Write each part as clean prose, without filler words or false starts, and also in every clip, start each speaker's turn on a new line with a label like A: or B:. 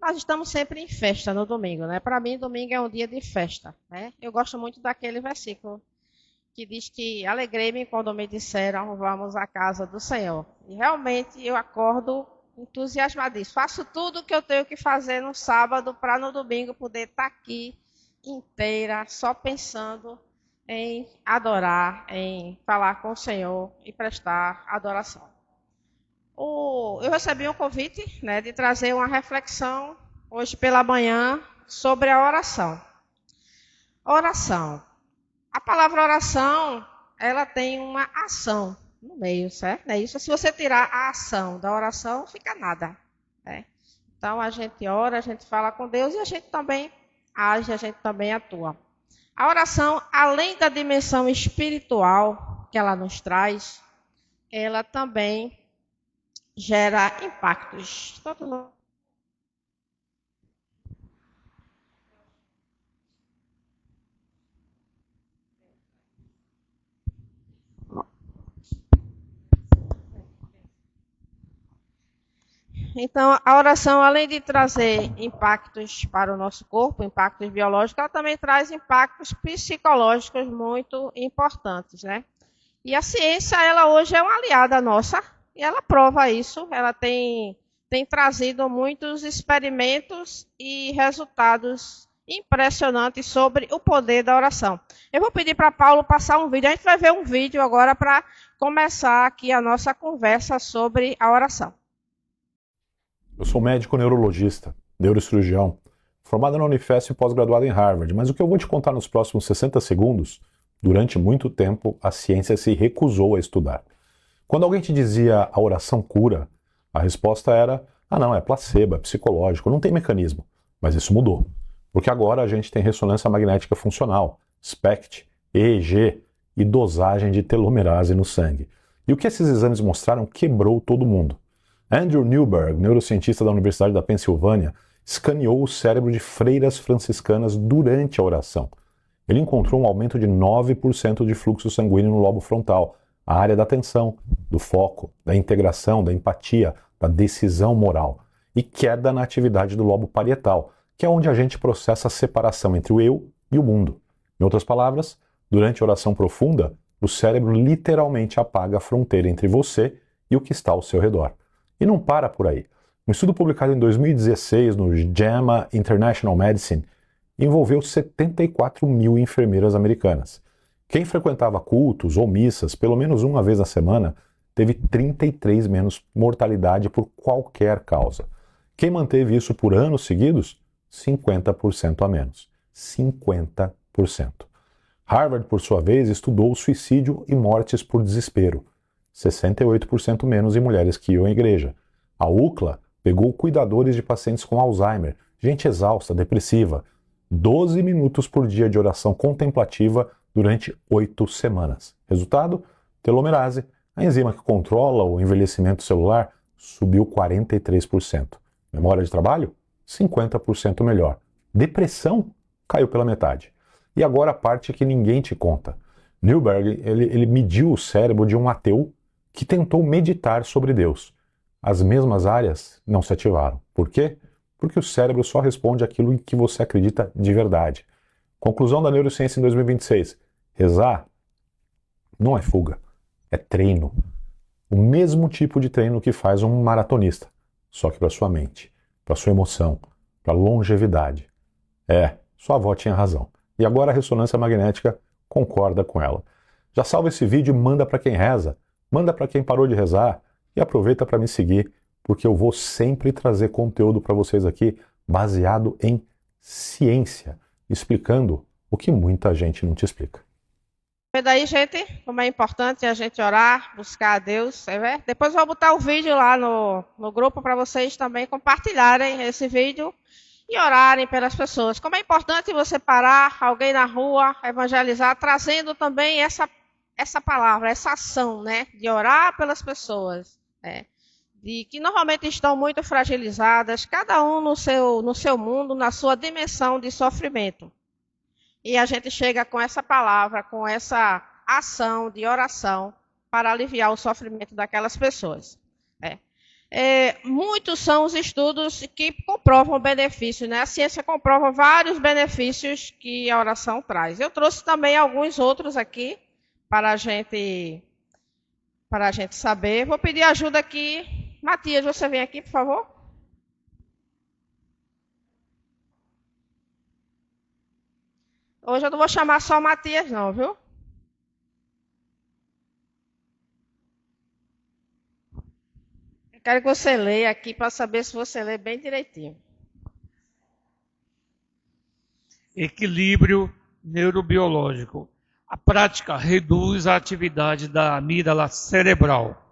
A: Nós estamos sempre em festa no domingo, né? Para mim, domingo é um dia de festa, né? Eu gosto muito daquele versículo que diz que alegrei-me quando me disseram vamos à casa do Senhor. E realmente eu acordo entusiasmadíssimo. Faço tudo o que eu tenho que fazer no sábado para no domingo poder estar aqui inteira, só pensando em adorar, em falar com o Senhor e prestar adoração. Eu recebi um convite, né, de trazer uma reflexão hoje pela manhã sobre a oração. Oração. A palavra oração, ela tem uma ação no meio, certo? É isso. Se você tirar a ação da oração, fica nada, né? Então a gente ora, a gente fala com Deus e a gente também age, a gente também atua. A oração, além da dimensão espiritual que ela nos traz, ela também gera impactos. Então, a oração, além de trazer impactos para o nosso corpo, impactos biológicos, ela também traz impactos psicológicos muito importantes, né? E a ciência, ela hoje é uma aliada nossa, e ela prova isso. Ela tem trazido muitos experimentos e resultados impressionantes sobre o poder da oração. Eu vou pedir para Paulo passar um vídeo. A gente vai ver um vídeo agora para começar aqui a nossa conversa sobre a oração.
B: Eu sou médico neurologista, neurocirurgião, formado na Unifesp e pós-graduado em Harvard, mas o que eu vou te contar nos próximos 60 segundos, durante muito tempo a ciência se recusou a estudar. Quando alguém te dizia a oração cura, a resposta era, não, é placebo, é psicológico, não tem mecanismo. Mas isso mudou, porque agora a gente tem ressonância magnética funcional, SPECT, EEG e dosagem de telomerase no sangue. E o que esses exames mostraram quebrou todo mundo. Andrew Newberg, neurocientista da Universidade da Pensilvânia, escaneou o cérebro de freiras franciscanas durante a oração. Ele encontrou um aumento de 9% de fluxo sanguíneo no lobo frontal, a área da atenção, do foco, da integração, da empatia, da decisão moral, e queda na atividade do lobo parietal, que é onde a gente processa a separação entre o eu e o mundo. Em outras palavras, durante a oração profunda, o cérebro literalmente apaga a fronteira entre você e o que está ao seu redor. E não para por aí. Um estudo publicado em 2016 no JAMA International Medicine envolveu 74 mil enfermeiras americanas. Quem frequentava cultos ou missas pelo menos uma vez na semana teve 33 menos mortalidade por qualquer causa. Quem manteve isso por anos seguidos? 50% a menos. 50%. Harvard, por sua vez, estudou suicídio e mortes por desespero. 68% menos em mulheres que iam à igreja. A UCLA pegou cuidadores de pacientes com Alzheimer, gente exausta, depressiva. 12 minutos por dia de oração contemplativa durante 8 semanas. Resultado? Telomerase, a enzima que controla o envelhecimento celular, subiu 43%. Memória de trabalho? 50% melhor. Depressão? Caiu pela metade. E agora a parte que ninguém te conta. Newberg, ele mediu o cérebro de um ateu que tentou meditar sobre Deus. As mesmas áreas não se ativaram. Por quê? Porque o cérebro só responde aquilo em que você acredita de verdade. Conclusão da neurociência em 2026. Rezar não é fuga, é treino. O mesmo tipo de treino que faz um maratonista, só que para sua mente, para sua emoção, para longevidade. Sua avó tinha razão. E agora a ressonância magnética concorda com ela. Já salva esse vídeo e manda para quem reza. Manda para quem parou de rezar e aproveita para me seguir, porque eu vou sempre trazer conteúdo para vocês aqui baseado em ciência, explicando o que muita gente não te explica.
A: Vê daí, gente, como é importante a gente orar, buscar a Deus, Depois eu vou botar o vídeo lá no grupo para vocês também compartilharem esse vídeo e orarem pelas pessoas. Como é importante você parar alguém na rua, evangelizar, trazendo também essa palavra, essa ação, né, de orar pelas pessoas, de que normalmente estão muito fragilizadas, cada um no seu mundo, na sua dimensão de sofrimento. E a gente chega com essa palavra, com essa ação de oração para aliviar o sofrimento daquelas pessoas. Muitos são os estudos que comprovam benefícios, né? A ciência comprova vários benefícios que a oração traz. Eu trouxe também alguns outros aqui para a gente saber. Vou pedir ajuda aqui. Matias, você vem aqui, por favor. Hoje eu não vou chamar só Matias, não, viu? Eu quero que você leia aqui para saber se você lê bem direitinho.
C: Equilíbrio neurobiológico. A prática reduz a atividade da amígdala cerebral,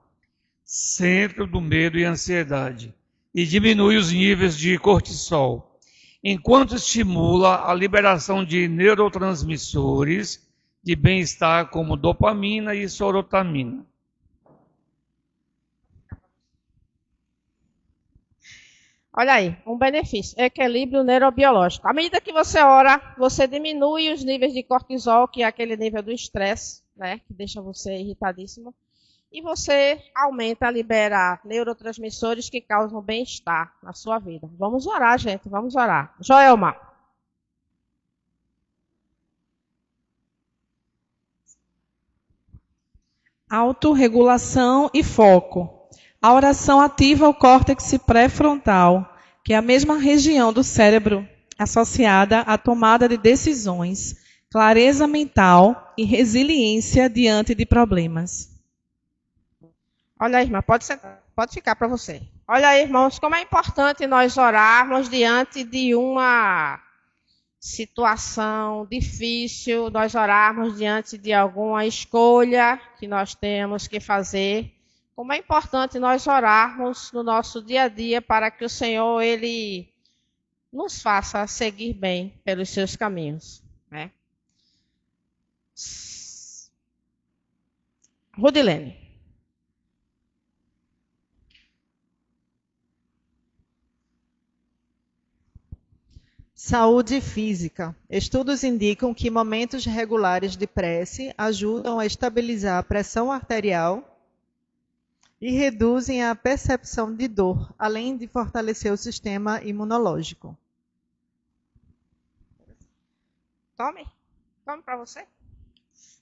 C: centro do medo e ansiedade, e diminui os níveis de cortisol, enquanto estimula a liberação de neurotransmissores de bem-estar como dopamina e serotonina.
A: Olha aí, um benefício, equilíbrio neurobiológico. À medida que você ora, você diminui os níveis de cortisol, que é aquele nível do estresse, né, que deixa você irritadíssimo, e você aumenta a liberar neurotransmissores que causam bem-estar na sua vida. Vamos orar, gente, vamos orar. Joelma.
D: Autorregulação e foco. A oração ativa o córtex pré-frontal, que é a mesma região do cérebro associada à tomada de decisões, clareza mental e resiliência diante de problemas.
A: Olha aí, irmã, pode ficar para você. Olha aí, irmãos, como é importante nós orarmos diante de uma situação difícil, nós orarmos diante de alguma escolha que nós temos que fazer. Como é importante nós orarmos no nosso dia a dia para que o Senhor, Ele nos faça seguir bem pelos seus caminhos, né? Rudilene.
E: Saúde física. Estudos indicam que momentos regulares de prece ajudam a estabilizar a pressão arterial e reduzem a percepção de dor, além de fortalecer o sistema imunológico.
A: Tome para você.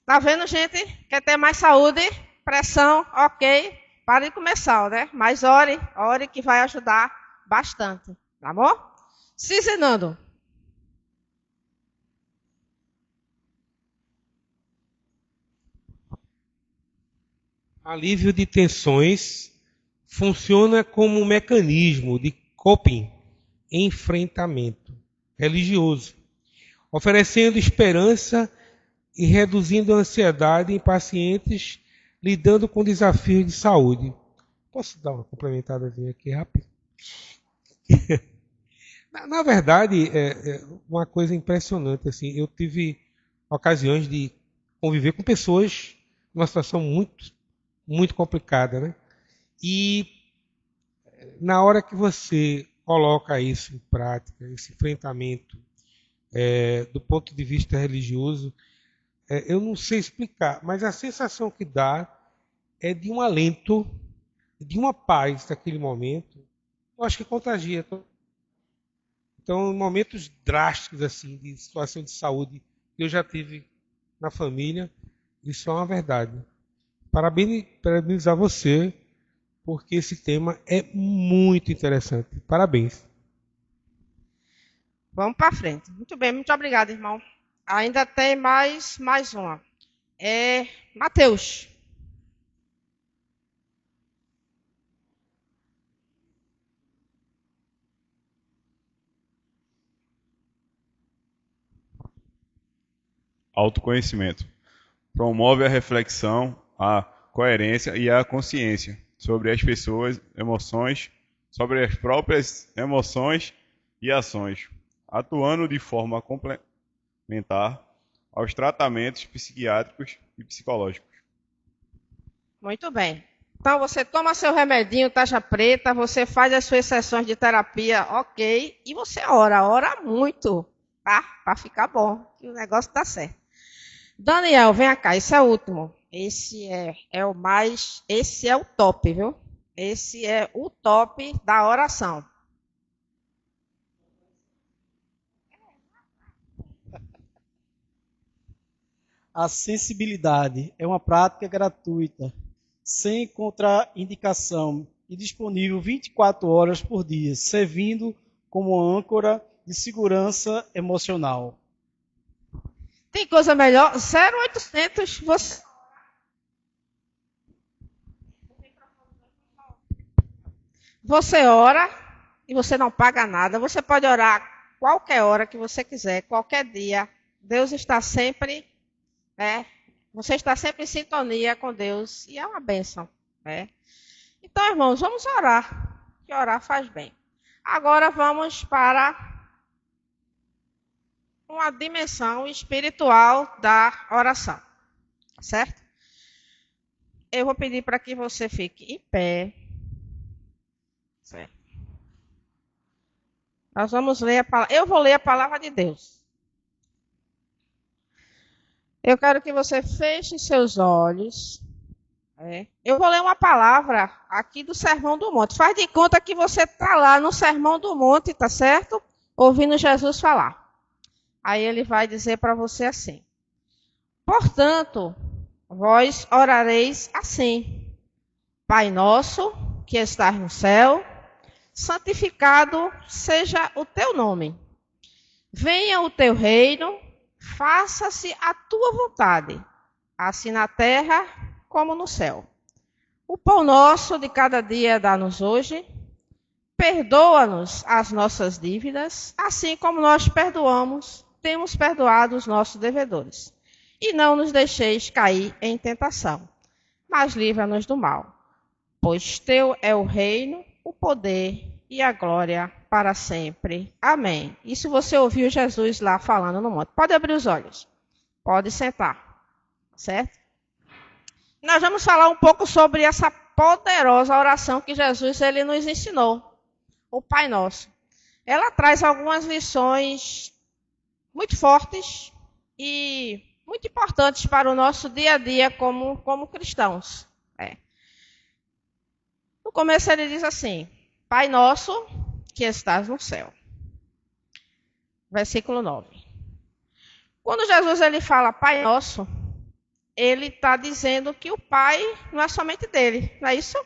A: Tá vendo, gente? Quer ter mais saúde? Pressão, ok. Para de comer sal, né? Mas ore que vai ajudar bastante. Tá bom? Cizinando.
F: Alívio de tensões funciona como um mecanismo de coping, enfrentamento religioso, oferecendo esperança e reduzindo a ansiedade em pacientes lidando com desafios de saúde. Posso dar uma complementadazinha aqui rápido? Na verdade, é uma coisa impressionante. Assim, eu tive ocasiões de conviver com pessoas numa situação muito complicada, né? E na hora que você coloca isso em prática, esse enfrentamento do ponto de vista religioso, eu não sei explicar, mas a sensação que dá é de um alento, de uma paz naquele momento. Eu acho que contagia. Então, em momentos drásticos assim, de situação de saúde que eu já tive na família, isso é uma verdade. Parabenizar você, porque esse tema é muito interessante. Parabéns.
A: Vamos para frente. Muito bem, muito obrigada, irmão. Ainda tem mais uma. Mateus.
G: Autoconhecimento. Promove a reflexão, a coerência e a consciência sobre as pessoas, emoções, sobre as próprias emoções e ações, atuando de forma complementar aos tratamentos psiquiátricos e psicológicos.
A: Muito bem. Então, você toma seu remedinho, taxa preta, você faz as suas sessões de terapia, ok, e você ora muito, tá? Para ficar bom, que o negócio tá certo. Daniel, vem cá, esse é o último. Esse é o top, viu? Esse é o top da oração.
H: A sensibilidade é uma prática gratuita, sem contraindicação e disponível 24 horas por dia, servindo como âncora de segurança emocional.
A: Tem coisa melhor? 0800 você ora e você não paga nada. Você pode orar qualquer hora que você quiser, qualquer dia. Deus está sempre, você está sempre em sintonia com Deus e é uma bênção. Então, irmãos, vamos orar, que orar faz bem. Agora vamos para uma dimensão espiritual da oração, certo? Eu vou pedir para que você fique em pé. Certo. Nós vamos ler a palavra. Eu vou ler a palavra de Deus. Eu quero que você feche seus olhos. Eu vou ler uma palavra aqui do Sermão do Monte. Faz de conta que você está lá no Sermão do Monte, tá certo? Ouvindo Jesus falar. Aí ele vai dizer para você assim: portanto, vós orareis assim: Pai nosso, que estás no céu, santificado seja o teu nome. Venha o teu reino, faça-se a tua vontade, assim na terra como no céu. O pão nosso de cada dia dá-nos hoje. Perdoa-nos as nossas dívidas, assim como nós temos perdoado os nossos devedores. E não nos deixeis cair em tentação, mas livra-nos do mal. Pois teu é o reino, o poder e a glória para sempre. Amém. Isso você ouviu Jesus lá falando no monte. Pode abrir os olhos. Pode sentar. Certo? Nós vamos falar um pouco sobre essa poderosa oração que Jesus ele nos ensinou. O Pai Nosso. Ela traz algumas lições muito fortes e muito importantes para o nosso dia a dia como cristãos. No começo ele diz assim: Pai nosso que estás no céu. Versículo 9. Quando Jesus ele fala Pai nosso, ele está dizendo que o Pai não é somente dele, não é isso?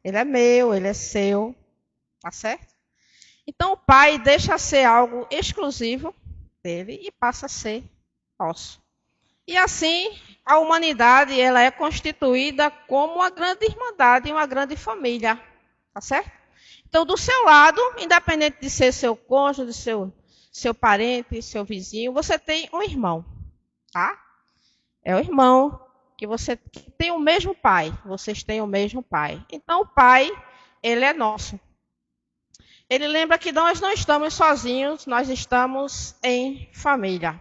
A: Ele é meu, ele é seu, tá certo? Então o Pai deixa ser algo exclusivo dele e passa a ser nosso. E assim, a humanidade ela é constituída como uma grande irmandade, uma grande família, tá certo? Então, do seu lado, independente de ser seu cônjuge, seu parente, seu vizinho, você tem um irmão, tá? É o irmão que você tem o mesmo pai, vocês têm o mesmo pai. Então, o Pai, ele é nosso. Ele lembra que nós não estamos sozinhos, nós estamos em família.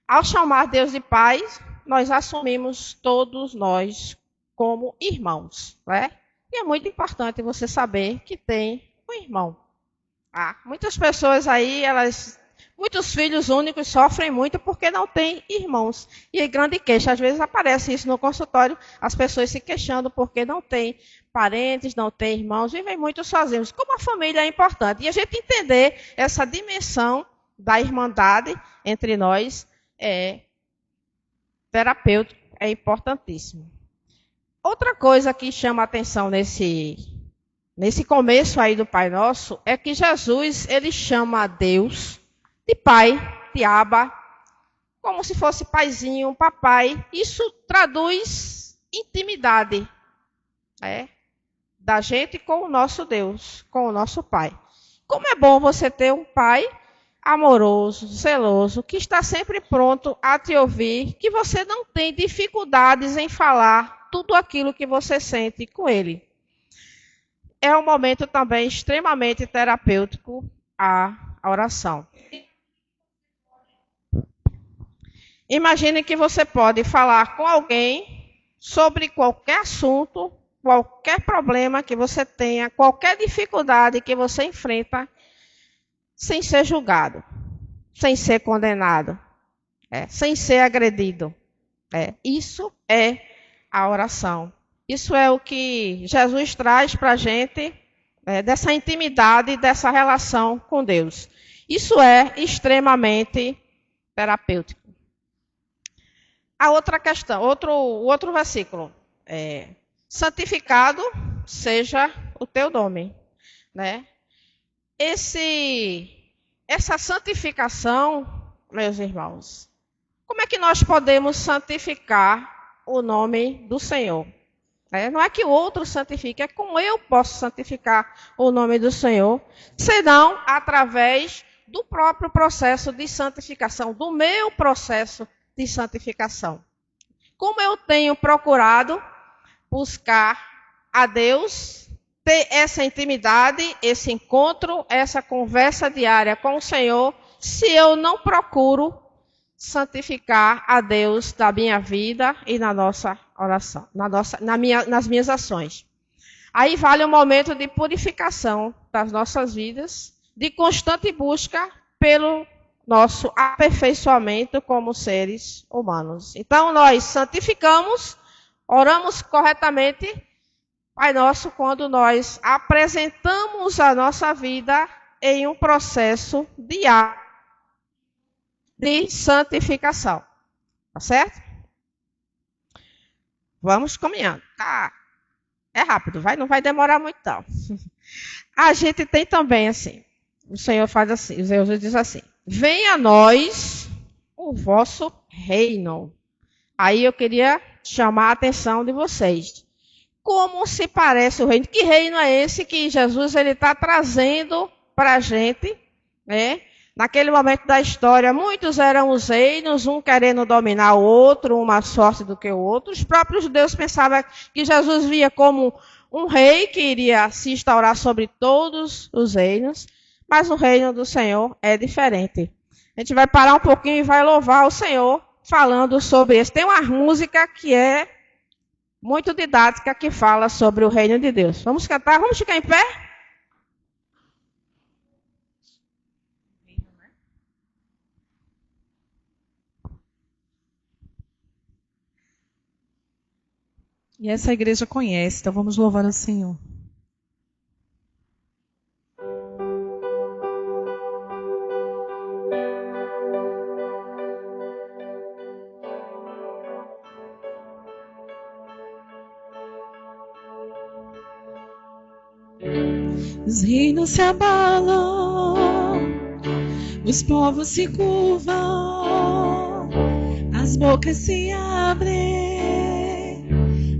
A: Ao chamar Deus de Pai, nós assumimos todos nós como irmãos, né? E é muito importante você saber que tem um irmão. Muitas pessoas aí, muitos filhos únicos sofrem muito porque não têm irmãos. E grande queixa, às vezes aparece isso no consultório, as pessoas se queixando porque não têm parentes, não têm irmãos, vivem muito sozinhos. Como a família é importante. E a gente entender essa dimensão da irmandade entre nós terapêutico, é importantíssimo. Outra coisa que chama a atenção nesse começo aí do Pai Nosso é que Jesus, ele chama a Deus de Pai, de Abba, como se fosse paizinho, papai. Isso traduz intimidade, da gente com o nosso Deus, com o nosso Pai. Como é bom você ter um Pai amoroso, zeloso, que está sempre pronto a te ouvir, que você não tem dificuldades em falar tudo aquilo que você sente com ele. É um momento também extremamente terapêutico a oração. Imagine que você pode falar com alguém sobre qualquer assunto, qualquer problema que você tenha, qualquer dificuldade que você enfrenta, sem ser julgado, sem ser condenado, sem ser agredido. Isso é a oração. Isso é o que Jesus traz para a gente, dessa intimidade, dessa relação com Deus. Isso é extremamente terapêutico. A outra questão, o outro versículo. Santificado seja o teu nome. Né? Essa santificação, meus irmãos, como é que nós podemos santificar o nome do Senhor? Não é que o outro santifique, é como eu posso santificar o nome do Senhor, senão através do próprio processo de santificação, do meu processo de santificação. Como eu tenho procurado buscar a Deus, ter essa intimidade, esse encontro, essa conversa diária com o Senhor, se eu não procuro santificar a Deus da minha vida e na nossa oração, nas minhas ações. Aí vale um momento de purificação das nossas vidas, de constante busca pelo nosso aperfeiçoamento como seres humanos. Então, nós santificamos, oramos corretamente, Pai Nosso, quando nós apresentamos a nossa vida em um processo diário de santificação. Tá certo? Vamos caminhando. É rápido, não vai demorar muito não. A gente tem também assim, o Senhor faz assim, o Senhor diz assim: venha a nós o vosso reino. Aí eu queria chamar a atenção de vocês. Como se parece o reino? Que reino é esse que Jesus está trazendo para a gente? Né? Naquele momento da história, muitos eram os reinos, um querendo dominar o outro, um mais forte do que o outro. Os próprios judeus pensavam que Jesus via como um rei que iria se instaurar sobre todos os reinos, mas o reino do Senhor é diferente. A gente vai parar um pouquinho e vai louvar o Senhor falando sobre isso. Tem uma música que é muito didática que fala sobre o reino de Deus. Vamos cantar? Vamos ficar em pé?
D: E essa igreja conhece, então vamos louvar o Senhor. Os reinos se abalam, os povos se curvam, as bocas se abrem,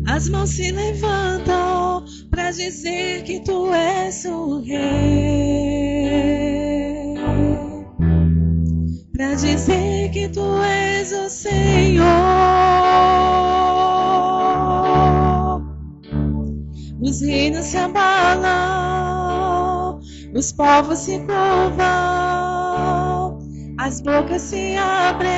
D: as mãos se levantam para dizer que tu és o rei, para dizer que tu és o Senhor. Os reinos se abalam, os povos se curvam, as bocas se abrem,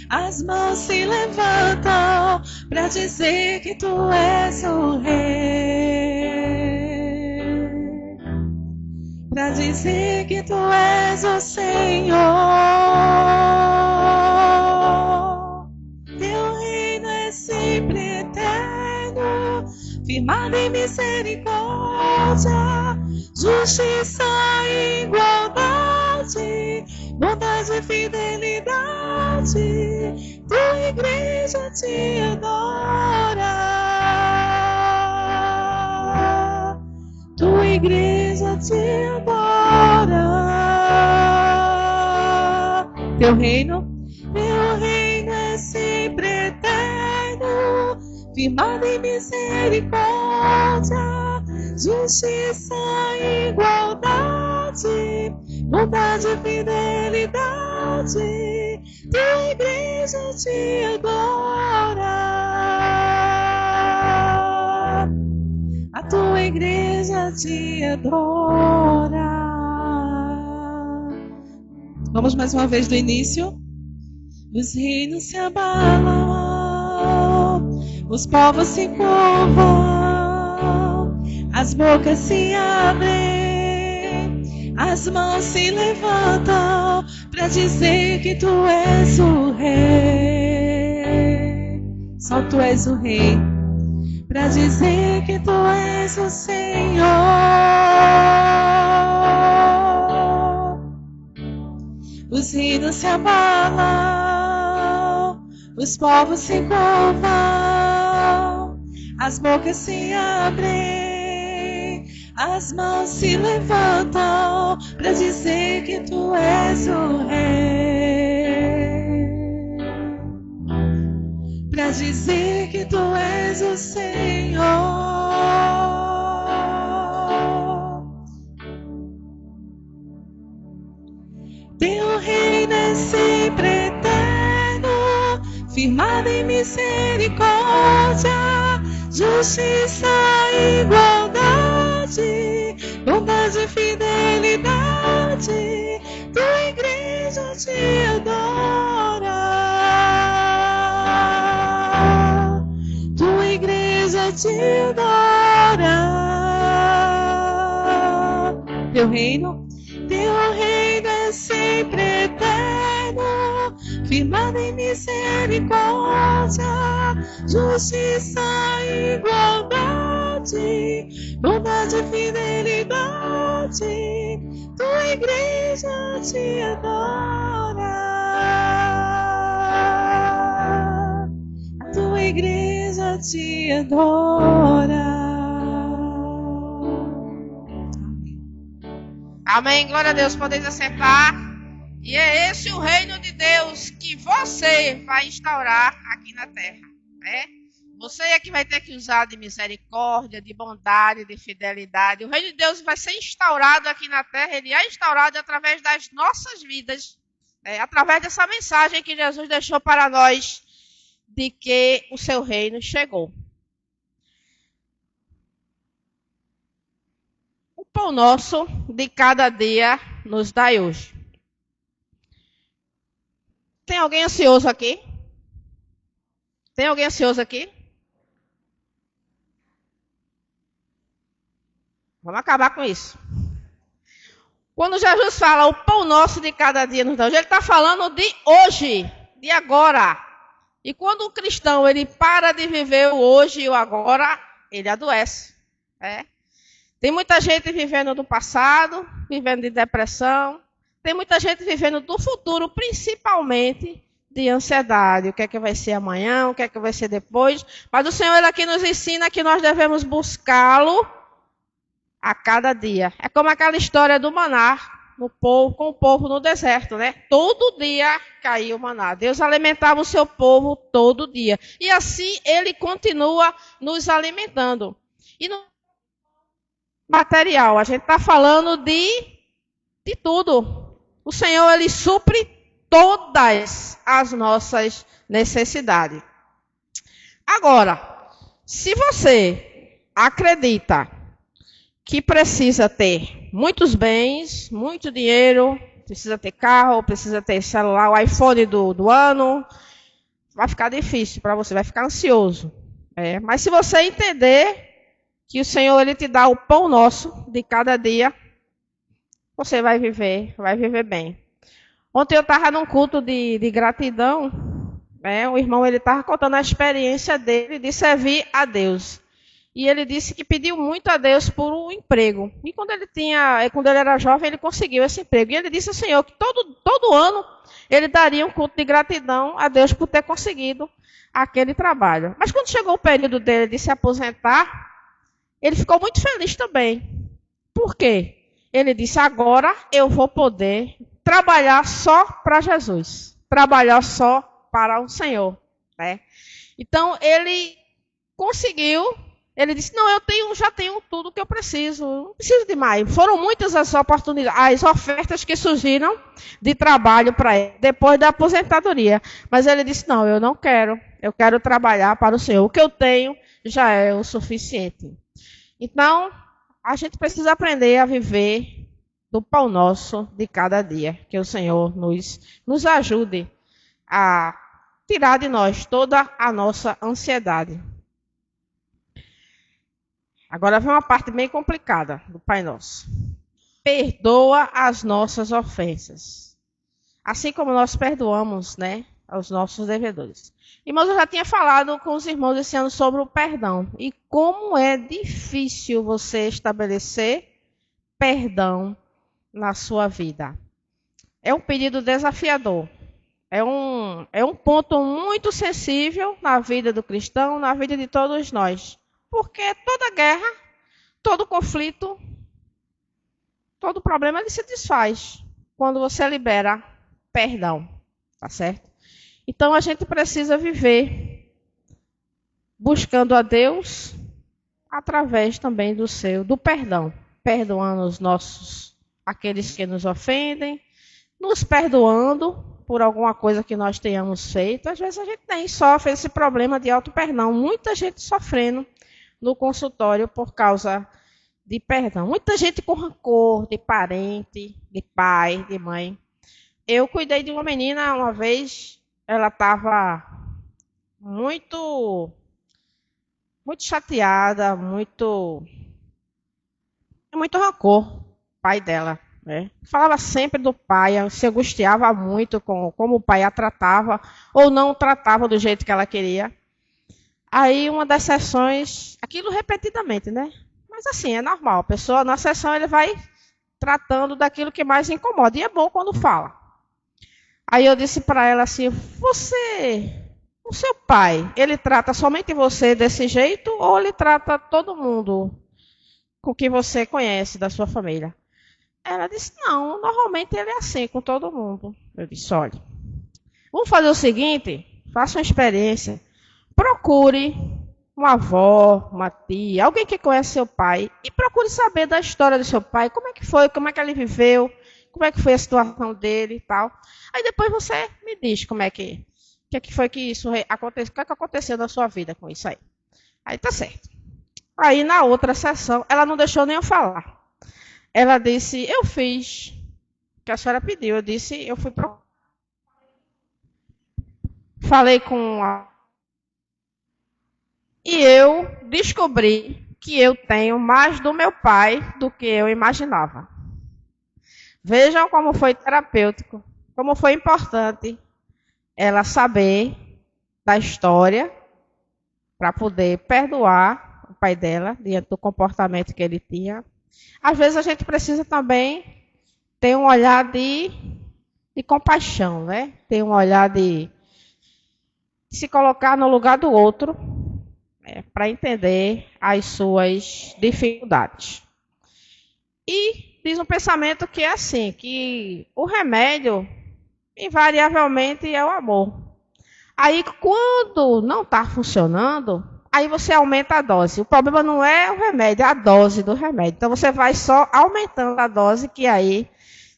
D: as mãos se levantam para dizer que tu és o rei, para dizer que tu és o Senhor. Teu reino é sempre eterno, firmado em misericórdia, justiça e igualdade, bondade e fidelidade. Tua igreja te adora, tua igreja te adora. Teu reino é sempre eterno, firmado em misericórdia, justiça e igualdade, bondade e fidelidade. Tua igreja te adora, a tua igreja te adora. Vamos mais uma vez do início. Os reinos se abalam, os povos se curvam, as bocas se abrem, as mãos se levantam para dizer que tu és o rei. Só tu és o rei. para dizer que tu és o Senhor. Os reinos se abalam, os povos se curvam, as bocas se abrem, as mãos se levantam para dizer que tu és o Rei, para dizer que tu és o Senhor. Teu reino é sempre eterno, firmado em misericórdia, justiça e igualdade, bondade e fidelidade. Tua igreja te adora, tua igreja te adora. Teu reino é sempre eterno, firmado em misericórdia, justiça e igualdade, bondade e fidelidade. Tua igreja te adora, a tua igreja te adora.
A: Amém, glória a Deus, podeis acertar. E é esse o reino de Deus que você vai instaurar aqui na terra, né? Você é que vai ter que usar de misericórdia, de bondade, de fidelidade. O reino de Deus vai ser instaurado aqui na terra, ele é instaurado através das nossas vidas, né? Através dessa mensagem que Jesus deixou para nós, de que o seu reino chegou. O pão nosso de cada dia nos dai hoje. Tem alguém ansioso aqui? Tem alguém ansioso aqui? Vamos acabar com isso. Quando Jesus fala o pão nosso de cada dia nos dá hoje, ele está falando de hoje, de agora. E quando o cristão ele para de viver o hoje e o agora, ele adoece. Tem muita gente vivendo do passado, vivendo de depressão. Tem muita gente vivendo do futuro, principalmente de ansiedade. O que é que vai ser amanhã, o que é que vai ser depois. Mas o Senhor ele aqui nos ensina que nós devemos buscá-lo a cada dia. É como aquela história do maná com o povo no deserto, né? Todo dia caía o maná. Deus alimentava o seu povo todo dia. E assim ele continua nos alimentando. E no material, a gente está falando de tudo. O Senhor, ele supre todas as nossas necessidades. Agora, se você acredita que precisa ter muitos bens, muito dinheiro, precisa ter carro, precisa ter celular, o iPhone do ano, vai ficar difícil para você, vai ficar ansioso. Mas se você entender que o Senhor ele te dá o pão nosso de cada dia, você vai viver bem. Ontem eu estava num culto de gratidão, o irmão ele estava contando a experiência dele de servir a Deus. E ele disse que pediu muito a Deus por um emprego. E quando ele era jovem, ele conseguiu esse emprego. E ele disse ao Senhor que todo ano ele daria um culto de gratidão a Deus por ter conseguido aquele trabalho. Mas quando chegou o período dele de se aposentar, ele ficou muito feliz também. Por quê? Ele disse, agora eu vou poder trabalhar só para Jesus. Trabalhar só para o Senhor. Então, ele conseguiu. Ele disse, não, já tenho tudo que eu preciso. Não preciso de mais. Foram muitas as oportunidades, as ofertas que surgiram de trabalho para ele, depois da aposentadoria. Mas ele disse, não, eu não quero. Eu quero trabalhar para o Senhor. O que eu tenho já é o suficiente. Então, a gente precisa aprender a viver do pão nosso de cada dia. Que o Senhor nos ajude a tirar de nós toda a nossa ansiedade. Agora vem uma parte bem complicada do Pai Nosso. Perdoa as nossas ofensas. Assim como nós perdoamos, aos nossos devedores. Irmãos, eu já tinha falado com os irmãos esse ano sobre o perdão. E como é difícil você estabelecer perdão na sua vida. É um pedido desafiador. É um ponto muito sensível na vida do cristão, na vida de todos nós. Porque toda guerra, todo conflito, todo problema, ele se desfaz quando você libera perdão. Tá certo? Então a gente precisa viver buscando a Deus através também do perdão. Perdoando aqueles que nos ofendem, nos perdoando por alguma coisa que nós tenhamos feito. Às vezes a gente nem sofre esse problema de auto-perdão. Muita gente sofrendo no consultório por causa de perdão. Muita gente com rancor de parente, de pai, de mãe. Eu cuidei de uma menina uma vez, ela estava muito chateada, muito rancor, pai dela, né? Falava sempre do pai, se angustiava muito com como o pai a tratava ou não o tratava do jeito que ela queria. Aí uma das sessões, aquilo repetidamente, né? Mas assim, é normal, a pessoa na sessão ele vai tratando daquilo que mais incomoda, e é bom quando fala. Aí eu disse para ela assim, o seu pai, ele trata somente você desse jeito ou ele trata todo mundo com que você conhece da sua família? Ela disse, não, normalmente ele é assim com todo mundo. Eu disse, olha, vamos fazer o seguinte, faça uma experiência, procure uma avó, uma tia, alguém que conhece seu pai e procure saber da história do seu pai, como é que foi, como é que ele viveu, como é que foi a situação dele e tal. Aí depois você me diz como é que foi que isso aconteceu, o que aconteceu na sua vida com isso aí. Aí tá certo. Aí na outra sessão, ela não deixou nem eu falar. Ela disse, eu fiz o que a senhora pediu. Eu disse, eu fui pro... Falei com a... E eu descobri que eu tenho mais do meu pai do que eu imaginava. Vejam como foi terapêutico, como foi importante ela saber da história para poder perdoar o pai dela diante do comportamento que ele tinha. Às vezes a gente precisa também ter um olhar de compaixão, né? Ter um olhar de se colocar no lugar do outro, para entender as suas dificuldades. E diz um pensamento que é assim, que o remédio invariavelmente é o amor. Aí quando não está funcionando, aí você aumenta a dose. O problema não é o remédio, é a dose do remédio. Então você vai só aumentando a dose que aí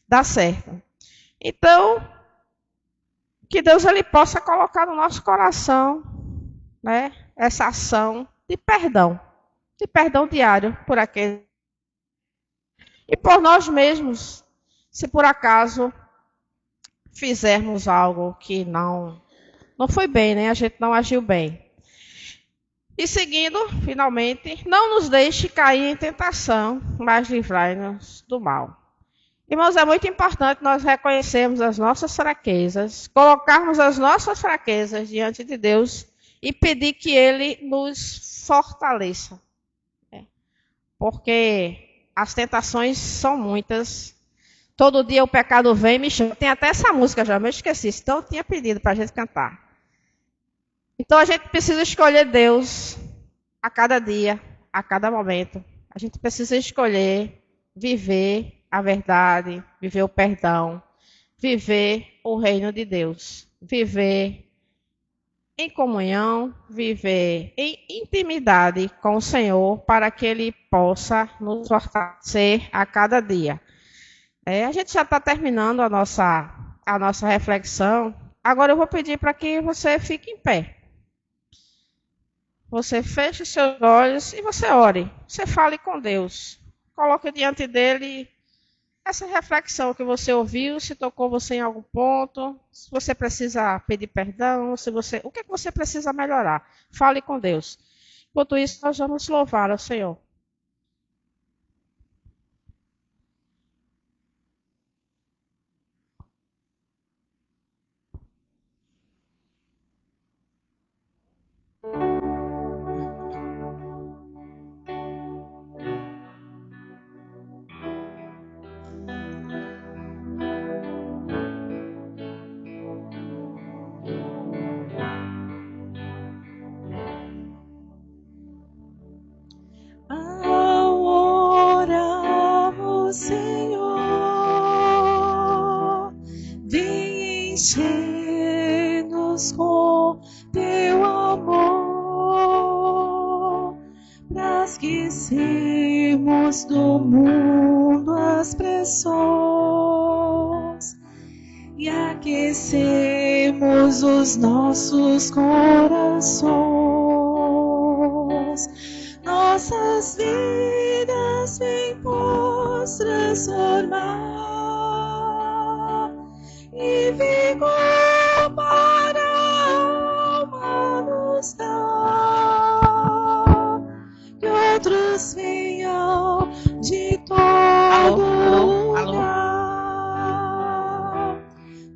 A: dá certo. Então, que Deus ele possa colocar no nosso coração, né, essa ação de perdão diário por aquele e por nós mesmos, se por acaso fizermos algo que não foi bem, né? A gente não agiu bem. E seguindo, finalmente, não nos deixe cair em tentação, mas livrai-nos do mal. Irmãos, é muito importante nós reconhecermos as nossas fraquezas, colocarmos as nossas fraquezas diante de Deus e pedir que Ele nos fortaleça. Porque as tentações são muitas. Todo dia o pecado vem e me chama. Tem até essa música já, mas eu esqueci. Então eu tinha pedido para a gente cantar. Então a gente precisa escolher Deus a cada dia, a cada momento. A gente precisa escolher viver a verdade, viver o perdão, viver o reino de Deus, viver em comunhão, viver em intimidade com o Senhor para que Ele possa nos fortalecer a cada dia. A gente já está terminando a nossa reflexão. Agora eu vou pedir para que você fique em pé. Você feche seus olhos e você ore. Você fale com Deus. Coloque diante dele essa reflexão que você ouviu, se tocou você em algum ponto, se você precisa pedir perdão, o que você precisa melhorar. Fale com Deus. Enquanto isso, nós vamos louvar ao Senhor.
D: encher-nos com teu amor, para esquecermos do mundo as pressões e aquecermos os nossos corações. Nossas vidas vem pois transformar e vigor para a alma nos dar, que outros venham de todo lugar.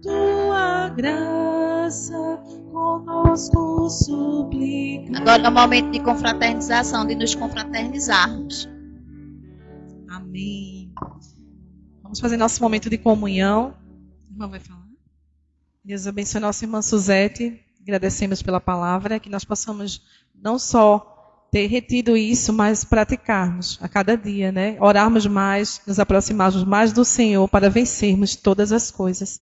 D: Tua graça conosco suplica.
I: Agora é o momento de confraternização, de nos confraternizarmos.
D: Amém. Vamos fazer nosso momento de comunhão. A irmã vai falar. Deus abençoe nossa irmã Suzete. Agradecemos pela palavra, que nós possamos não só ter retido isso, mas praticarmos a cada dia, né? Orarmos mais, nos aproximarmos mais do Senhor para vencermos todas as coisas.